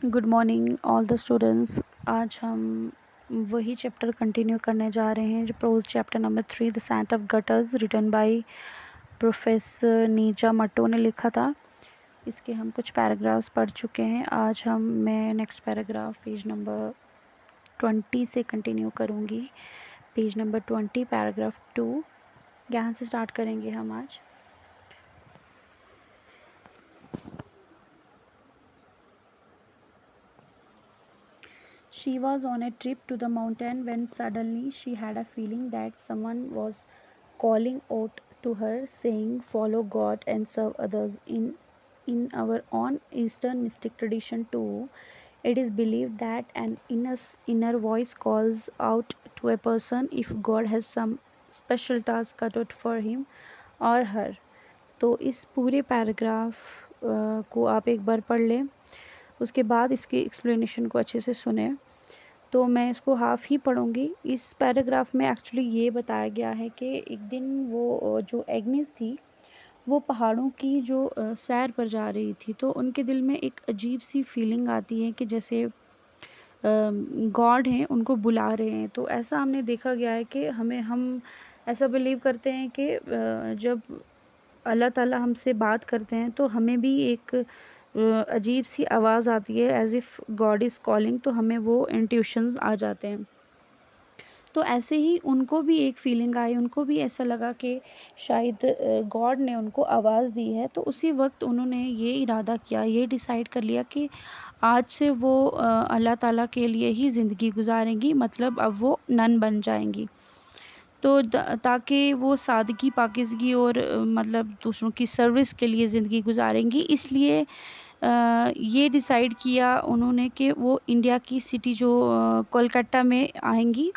Good morning all the students. आज हम वही चैप्टर कंटिन्यू करने जा रहे हैं जो prose chapter number 3 the saint of gutters written by professor नीजा मट्टो ने लिखा था। इसके हम कुछ पैराग्राफ्स पढ़ चुके हैं। आज मैं नेक्स्ट पैराग्राफ पेज नंबर 20 से कंटिन्यू करूँगी। पेज नंबर 20 पैराग्राफ 2 यहाँ से स्टार्ट करेंगे हम आज। She was on a trip to the mountain when suddenly she had a feeling that someone was calling out to her, saying, "Follow God and serve others." In our own Eastern mystic tradition, too, it is believed that an inner voice calls out to a person if God has some special task cut out for him or her. तो इस पूरे paragraph को आप एक बार पढ़ लें, उसके बाद इसकी एक्सप्लेनेशन को अच्छे से सुने। तो मैं इसको हाफ़ ही पढ़ूँगी। इस पैराग्राफ में एक्चुअली ये बताया गया है कि एक दिन वो जो एग्निस थी वो पहाड़ों की जो सैर पर जा रही थी, तो उनके दिल में एक अजीब सी फीलिंग आती है कि जैसे गॉड हैं उनको बुला रहे हैं। तो ऐसा हमने देखा गया है कि हम ऐसा बिलीव करते हैं कि जब अल्लाह ताला हमसे बात करते हैं तो हमें भी एक अजीब सी आवाज़ आती है, as if God is calling, तो हमें वो इंट्यूशंस आ जाते हैं। तो ऐसे ही उनको भी एक फीलिंग आई, उनको भी ऐसा लगा कि शायद गॉड ने उनको आवाज़ दी है। तो उसी वक्त उन्होंने ये इरादा किया, ये डिसाइड कर लिया कि आज से वो अल्लाह ताला के लिए ही ज़िंदगी गुजारेंगी, मतलब अब वो नन बन जाएंगी। तो ताकि वो सादगी पाकीज़गी और मतलब दूसरों की सर्विस के लिए ज़िंदगी गुजारेंगी। इसलिए ये डिसाइड किया उन्होंने कि वो इंडिया की सिटी जो कोलकाता में आएंगी,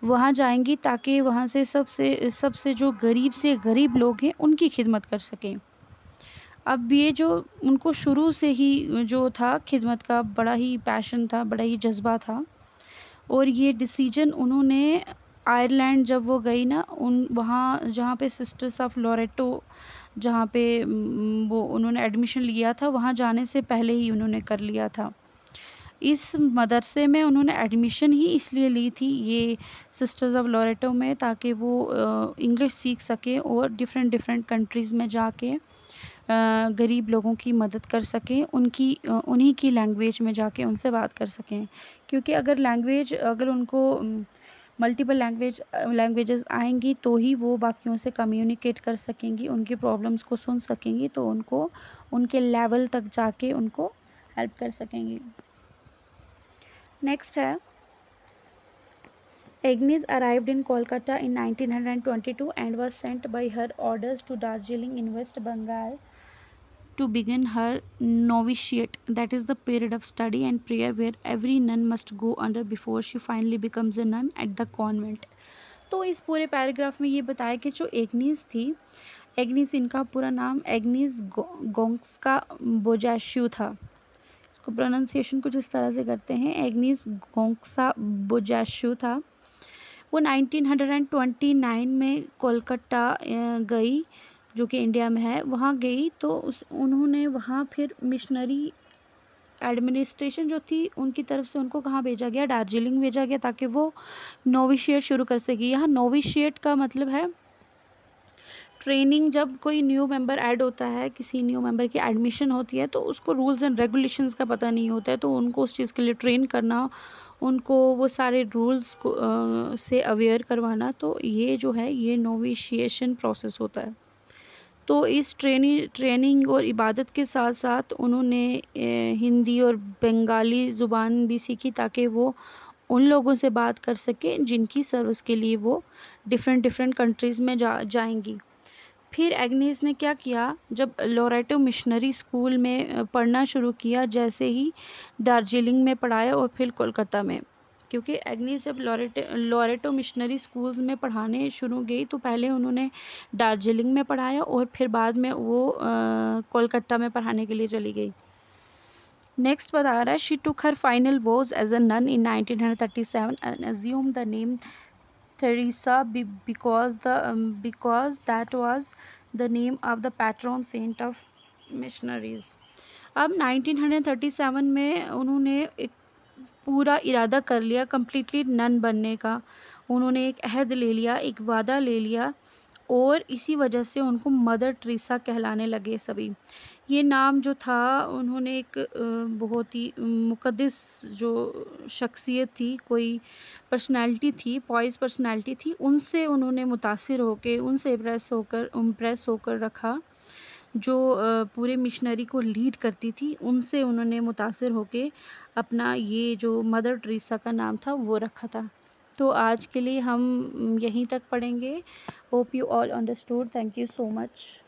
वहाँ जाएंगी ताकि वहाँ से सबसे जो गरीब से गरीब लोग हैं उनकी खिदमत कर सकें। अब ये जो उनको शुरू से ही जो था खिदमत का बड़ा ही पैशन था, बड़ा ही जज्बा था। और ये डिसीजन उन्होंने आयरलैंड जब वो गई ना, वहाँ जहाँ पे सिस्टर्स ऑफ लोरेटो जहाँ पे वो उन्होंने एडमिशन लिया था, वहाँ जाने से पहले ही उन्होंने कर लिया था। इस मदरसे में उन्होंने एडमिशन ही इसलिए ली थी, ये सिस्टर्स ऑफ लोरेटो में, ताकि वो इंग्लिश सीख सकें और डिफरेंट कंट्रीज़ में जाके गरीब लोगों की मदद कर सकें, उन्हीं की लैंग्वेज में जाके उनसे बात कर सकें। क्योंकि अगर उनको मल्टीपल लैंग्वेजेस आएंगी तो ही वो बाकियों से कम्युनिकेट कर सकेंगी, उनकी प्रॉब्लम्स को सुन सकेंगी, तो उनको उनके लेवल तक जाके उनको हेल्प कर सकेंगी। नेक्स्ट है, Agnes arrived in Kolkata in 1922 and was sent by her orders to Darjeeling in West Bengal to begin her novitiate, that is the period of study and prayer where every nun must go under before she finally becomes a nun at the convent. तो इस पूरे paragraph में ये बताया कि जो Ignis थी, Ignis इनका पूरा नाम एग्निस गोंक्स्का बोजाश्यू था। इसको प्रोनाउंसिएशन कुछ इस तरह से करते हैं, एग्निस गोंक्सा बोजाश्यू था। वो 1929 में कोलकाता गई, जो कि इंडिया में है, वहाँ गई। तो उन्होंने वहाँ फिर मिशनरी एडमिनिस्ट्रेशन जो थी उनकी तरफ से उनको कहाँ भेजा गया, दार्जिलिंग भेजा गया, ताकि वो नोविशिएट शुरू कर सके। यहाँ नोविशिएट का मतलब है ट्रेनिंग। जब कोई न्यू मेंबर ऐड होता है, किसी न्यू मेंबर की एडमिशन होती है, तो उसको रूल्स एंड रेगुलेशंस का पता नहीं होता है, तो उनको उस चीज़ के लिए ट्रेन करना, उनको वो सारे रूल्स को से अवेयर करवाना, तो ये जो है ये नोविशिएशन प्रोसेस होता है। तो इस ट्रेनिंग और इबादत के साथ साथ उन्होंने हिंदी और बंगाली ज़ुबान भी सीखी, ताकि वो उन लोगों से बात कर सकें जिनकी सर्विस के लिए वो डिफरेंट कंट्रीज़ में जाएंगी। फिर एग्नेस ने क्या किया, जब लोरेटो मिशनरी स्कूल में पढ़ना शुरू किया, जैसे ही दार्जिलिंग में पढ़ाया और फिर कोलकाता में, क्योंकि एग्नेस जब लोरेटो मिशनरी स्कूल्स में पढ़ाने शुरू गई तो पहले उन्होंने दार्जिलिंग में पढ़ाया और फिर बाद में वो कोलकाता में पढ़ाने के लिए चली गई। नेक्स्ट बता रहा है, she took her final vows as a nun in 1937 and assumed the name Teresa because that was the name of the patron saint of missionaries. अब 1937 में उन्होंने एक पूरा इरादा कर लिया कंप्लीटली नन बनने का। उन्होंने एक अहद ले लिया, एक वादा ले लिया, और इसी वजह से उनको मदर टेरेसा कहलाने लगे सभी। ये नाम जो था, उन्होंने एक बहुत ही मुक़द्दस जो शख्सियत थी, कोई पर्सनैलिटी थी, पॉइस पर्सनैलिटी थी, उनसे उन्होंने मुतासिर होकर, उनसे इम्प्रेस होकर रखा। जो पूरे मिशनरी को लीड करती थी, उनसे उन्होंने मुतासिर होके अपना ये जो मदर टेरेसा का नाम था वो रखा था। तो आज के लिए हम यहीं तक पढ़ेंगे। Hope you all understood. Thank you so much.